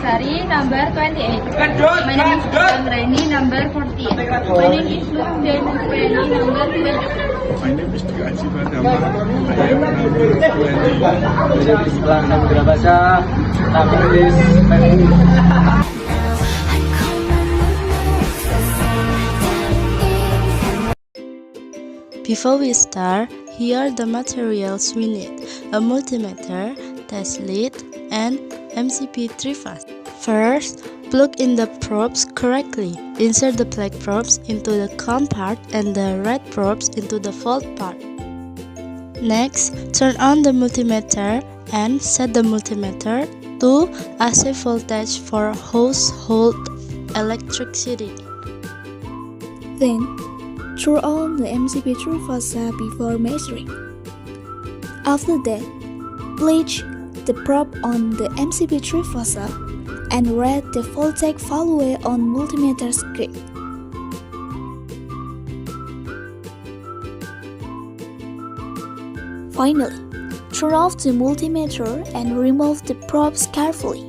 Sari, number 28. My name is Raini, number 48. My name is Lutvia, number 20. My name is TUGAS. I am number 20. My name is number BAHASA, English, Before we start, here are the materials we need: a multimeter, test lead, and MCP 3 fast. First, plug in the probes correctly. Insert the black probes into the COM part and the red probes into the volt part. Next, turn on the multimeter and set the multimeter to AC voltage for household electricity. Then, turn on the MCP3 BAHASA before measuring. After that, place the probe on the MCP3 BAHASA and read the voltage value on multimeter screen. Finally, turn off the multimeter and remove the probes carefully.